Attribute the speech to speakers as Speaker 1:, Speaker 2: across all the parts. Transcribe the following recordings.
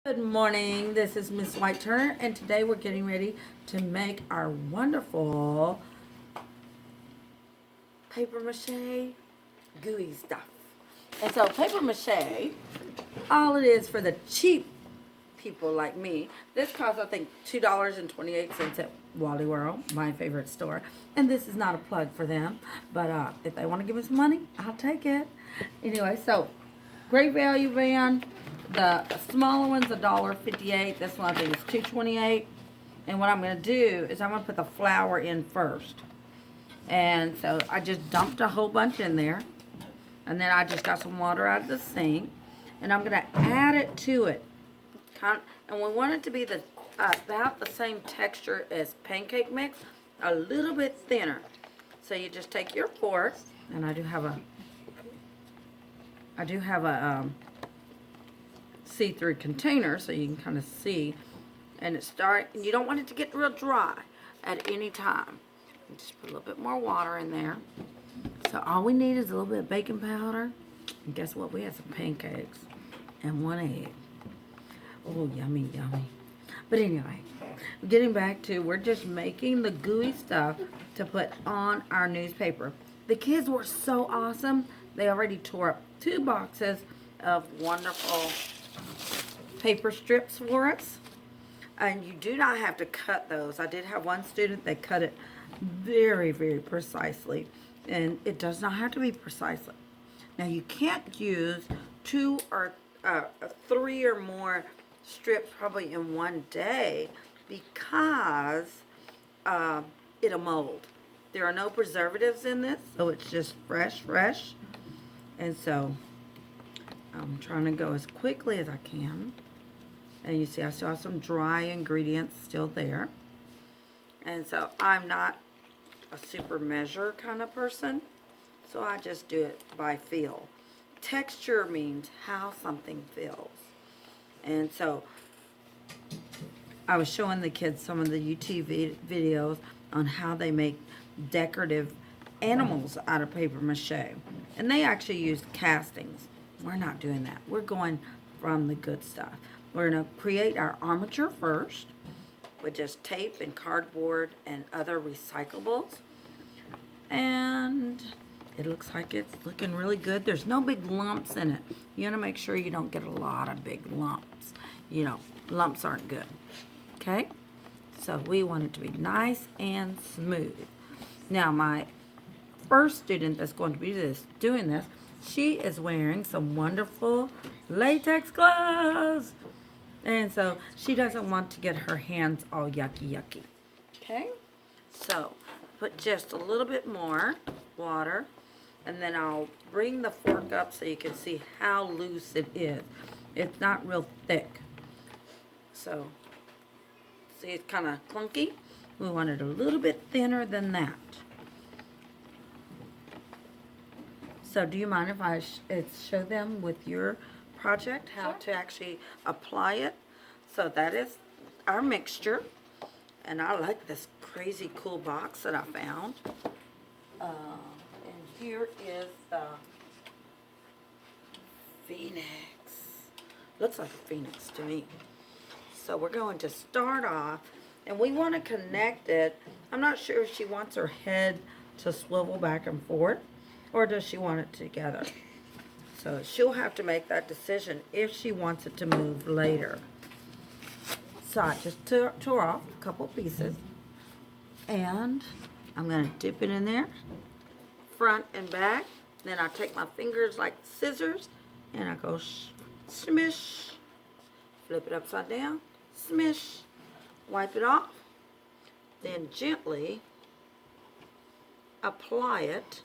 Speaker 1: Good morning, this is Miss White Turner, and today we're getting ready to make our wonderful paper mache gooey stuff. And so paper mache, all it is for the cheap people like me, this costs I think $2.28 at Wally World, my favorite store. And this is not a plug for them, but if they want to give us money, I'll take it. Anyway, so great value band. The smaller one's $1.58. This one I think is $2.28. And what I'm going to do is I'm going to put the flour in first. And so I just dumped a whole bunch in there. And then I just got some water out of the sink. And I'm going to add it to it. And we want it to be about the same texture as pancake mix. A little bit thinner. So you just take your fork. And I do have a see-through container so you can kind of see, and you don't want it to get real dry at any time. You just put a little bit more water in there. So all we need is a little bit of baking powder, and guess what, we have some pancakes and one egg. Oh, yummy, yummy. But anyway, getting back to, we're just making the gooey stuff to put on our newspaper. The kids were so awesome. They already tore up 2 boxes of wonderful paper strips for us. And you do not have to cut those. I did have one student that cut it very, very precisely. And it does not have to be precisely. Now you can't use 2 or 3 or more strips probably in one day because it'll mold. There are no preservatives in this, so it's just fresh. And so I'm trying to go as quickly as I can. And you see I still have some dry ingredients still there. And so I'm not a super measure kind of person, so I just do it by feel. Texture means how something feels. And so I was showing the kids some of the YouTube videos on how they make decorative animals out of paper mache. And they actually use castings. We're not doing that. We're going from the good stuff. We're going to create our armature first with just tape and cardboard and other recyclables. And it looks like it's looking really good. There's no big lumps in it. You want to make sure you don't get a lot of big lumps. You know, lumps aren't good. Okay? So we want it to be nice and smooth. Now my first student that's going to be doing this, she is wearing some wonderful latex gloves. And so she doesn't want to get her hands all yucky. Okay? So put just a little bit more water. And then I'll bring the fork up so you can see how loose it is. It's not real thick. So, see, it's kind of clunky. We want it a little bit thinner than that. So do you mind if I show them with your project how to actually apply it? So that is our mixture. And I like this crazy cool box that I found. And here is the phoenix. Looks like a phoenix to me. So we're going to start off, and we want to connect it. I'm not sure if she wants her head to swivel back and forth, or does she want it together? So she'll have to make that decision if she wants it to move later. So I just tore off a couple pieces, and I'm going to dip it in there, front and back. Then I take my fingers like scissors, and I go smish, flip it upside down, smish, wipe it off, then gently apply it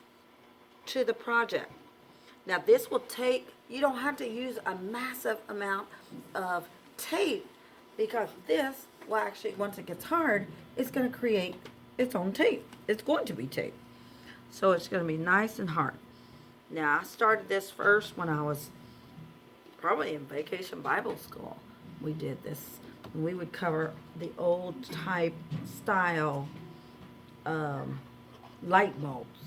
Speaker 1: to the project. Now this will take, you don't have to use a massive amount of tape because this will actually, once it gets hard, it's going to create its own tape. It's going to be tape. So it's going to be nice and hard. Now I started this first when I was probably in vacation Bible school. We did this. We would cover the old type style light bulbs.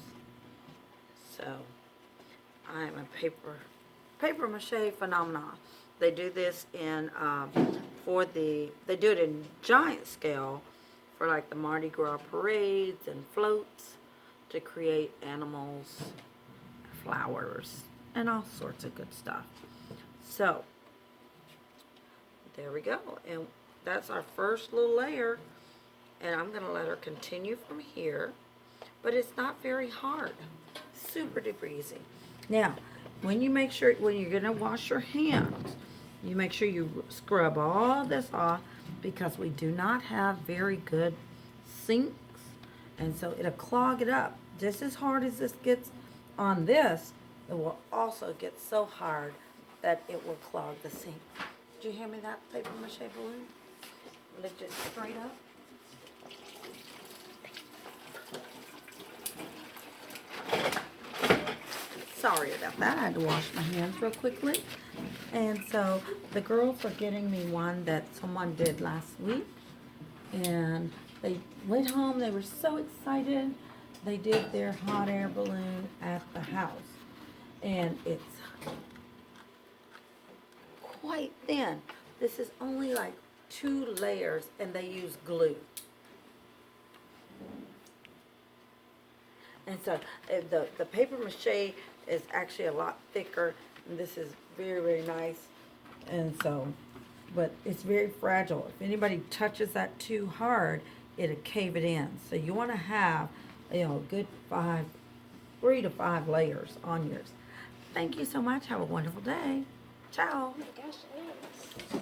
Speaker 1: So I'm a paper mache phenomenon. They do this in, they do it in giant scale for like the Mardi Gras parades and floats to create animals, flowers, and all sorts of good stuff. So, there we go. And that's our first little layer. And I'm going to let her continue from here. But it's not very hard. Super duper easy. Now, when you're going to wash your hands, you make sure you scrub all this off because we do not have very good sinks. And so it'll clog it up. Just as hard as this gets on this, it will also get so hard that it will clog the sink. Did you hear me that paper mache balloon? Lift it straight up. Sorry about that. I had to wash my hands real quickly. And so the girls are getting me one that someone did last week. And they went home. They were so excited. They did their hot air balloon at the house. And it's quite thin. This is only like 2 layers and they use glue. And so the paper mache is actually a lot thicker, and this is very, very nice. And so, but it's very fragile. If anybody touches that too hard, it'll cave it in. So you want to have, a good 3 to 5 layers on yours. Thank you so much. Have a wonderful day. Ciao.
Speaker 2: Oh my gosh, it is.